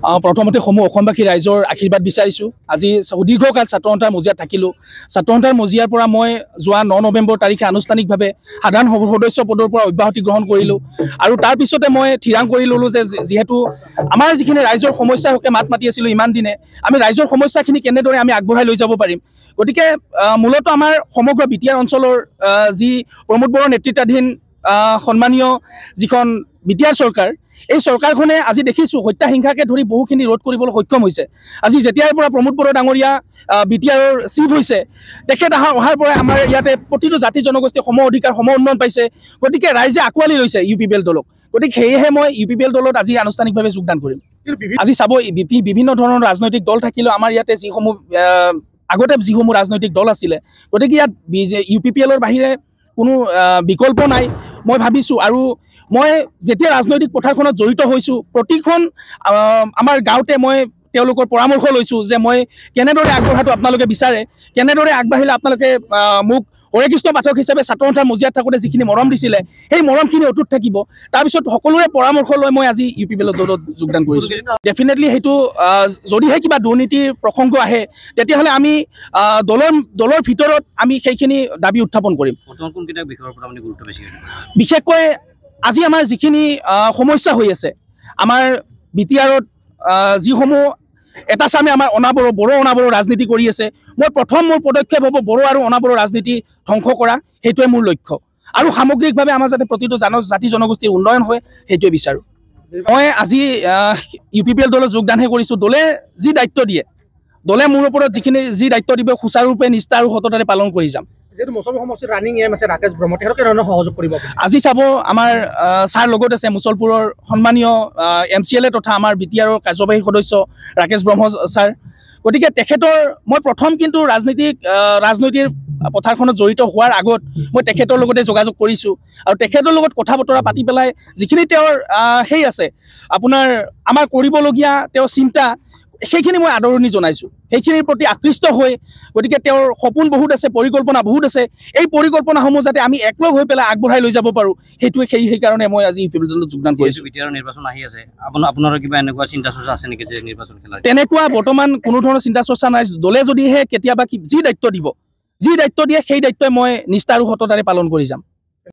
প্ৰথমতে সমূহ অসমবাসী ৰাইজৰ আশীৰ্বাদ বিচাৰিছোঁ। আজি সুদীৰ্ঘকাল ছাত্ৰ সন্থাৰ মজিয়াত থাকিলোঁ। ছাত্ৰ সন্থাৰ মজিয়াৰ পৰা মই যোৱা 9 নৱেম্বৰ তাৰিখে আনুষ্ঠানিকভাৱে সাধাৰণ সদস্য পদৰ পৰা অব্যাহতি গ্ৰহণ কৰিলোঁ। আৰু তাৰপিছতে মই থিৰাং কৰি ল'লোঁ যে যিহেতু আমাৰ যিখিনি ৰাইজৰ সমস্যাৰ হকে মাত মাতি আছিলোঁ ইমান দিনে, আমি ৰাইজৰ সমস্যাখিনি কেনেদৰে আমি আগবঢ়াই লৈ যাব পাৰিম। গতিকে মূলত আমাৰ সমগ্ৰ বিটিআৰ অঞ্চলৰ যি প্ৰমোদ বড়োৰ নেতৃত্বাধীন সন্মানীয় যিখন বিটিআৰ চৰকাৰ, এই চৰকাৰখনে আজি দেখিছোঁ হত্যা হিংসাকে ধৰি বহুখিনি ৰোধ কৰিবলৈ সক্ষম হৈছে। আজি যেতিয়াৰ পৰা প্ৰমোদ বড়ো ডাঙৰীয়া বিটিআৰৰ চিফ হৈছে, তেখেত অহাৰ পৰাই আমাৰ ইয়াতে প্ৰতিটো জাতি জনগোষ্ঠীৰ সম অধিকাৰ সম উন্নয়ন পাইছে। গতিকে ৰাইজে আঁকোৱালি লৈছে UPPL দলক। গতিকে সেয়েহে মই UPPL দলত আজি আনুষ্ঠানিকভাৱে যোগদান কৰিম। আজি চাব বিভিন্ন ধৰণৰ ৰাজনৈতিক দল থাকিলেও আমাৰ ইয়াতে যিসমূহ আগতে যিসমূহ ৰাজনৈতিক দল আছিলে, গতিকে ইয়াত UPPLৰ বাহিৰে কোনো বিকল্প নাই মই ভাবিছোঁ। আৰু মই যেতিয়া ৰাজনৈতিক পথাৰখনত জড়িত হৈছোঁ, প্ৰতিখন আমাৰ গাঁৱতে মই তেওঁলোকৰ পৰামৰ্শ লৈছোঁ যে মই কেনেদৰে আগবঢ়াটো আপোনালোকে বিচাৰে, কেনেদৰে আগবাঢ়িলে আপোনালোকে মোক হৰে কৃষ্ণ পাঠক হিচাপে ছাত্ৰ সন্থাৰ মজিয়াত থাকোঁতে যিখিনি মৰম দিছিলে, সেই মৰমখিনি অটুট থাকিব। তাৰপিছত সকলোৰে পৰামৰ্শ লৈ মই আজি UPPL দলত যোগদান কৰিছোঁ। ডেফিনেটলি সেইটো যদিহে কিবা দুৰ্নীতিৰ প্ৰসংগ আহে, তেতিয়াহ'লে আমি দলৰ ভিতৰত আমি সেইখিনি দাবী উত্থাপন কৰিম। বিশেষকৈ আজি আমাৰ যিখিনি সমস্যা হৈ আছে, আমাৰ বিটিআৰত যিসমূহ এটা চামে আমাৰ বড়ো অনাবড়ো ৰাজনীতি কৰি আছে, মোৰ পদক্ষেপ হ'ব বড়ো আৰু অনাবড়ো ৰাজনীতি ধ্বংস কৰা। সেইটোৱে মোৰ লক্ষ্য। আৰু সামগ্ৰিকভাৱে আমাৰ যাতে প্ৰতিটো জাতি জনগোষ্ঠীৰ উন্নয়ন হয়, সেইটোৱে বিচাৰোঁ। মই আজি UPPL দলত যোগদানহে কৰিছোঁ। দলে যি দায়িত্ব দিয়ে, দলে মোৰ ওপৰত যি দায়িত্ব দিব, সুচাৰুৰূপে নিষ্ঠা আৰু সততাৰে পালন কৰি যাম। আজি চাব আমাৰ ছাৰ লগত আছে মুছলপুৰৰ সন্মানীয় MCLA তথা আমাৰ বিটিআৰৰ কাৰ্যবাহী সদস্য ৰাকেশ ব্ৰহ্ম ছাৰ। গতিকে তেখেতৰ মই প্ৰথম কিন্তু ৰাজনৈতিক পথাৰখনত জড়িত হোৱাৰ আগত মই তেখেতৰ লগতে যোগাযোগ কৰিছোঁ। আৰু তেখেতৰ লগত কথা বতৰা পাতি পেলাই যিখিনি তেওঁৰ সেই আছে আপোনাৰ আমাৰ কৰিবলগীয়া তেওঁৰ চিন্তা, সেইখিনি মই আদৰণি জনাইছোঁ। সেইখিনিৰ প্ৰতি আকৃষ্ট হৈ, গতিকে তেওঁৰ সপোন বহুত আছে, পৰিকল্পনা বহুত আছে। এই পৰিকল্পনাসমূহ যাতে আমি একলগ হৈ পেলাই আগবঢ়াই লৈ যাব পাৰোঁ, সেইকাৰণে মই আজি UPPL দলত যোগদান কৰিছোঁ। নিৰ্বাচন আহি আছে, আপোনাৰ কিবা এনেকুৱা চিন্তা চৰ্চা আছে নেকি যে নিৰ্বাচন খেলা? তেনেকুৱা বৰ্তমান কোনো ধৰণৰ চিন্তা চৰ্চা নাই। দলে যদিহে কেতিয়াবা যি দায়িত্ব দিয়ে, সেই দায়িত্বই মই নিষ্ঠা আৰু সততাৰে পালন কৰি যাম।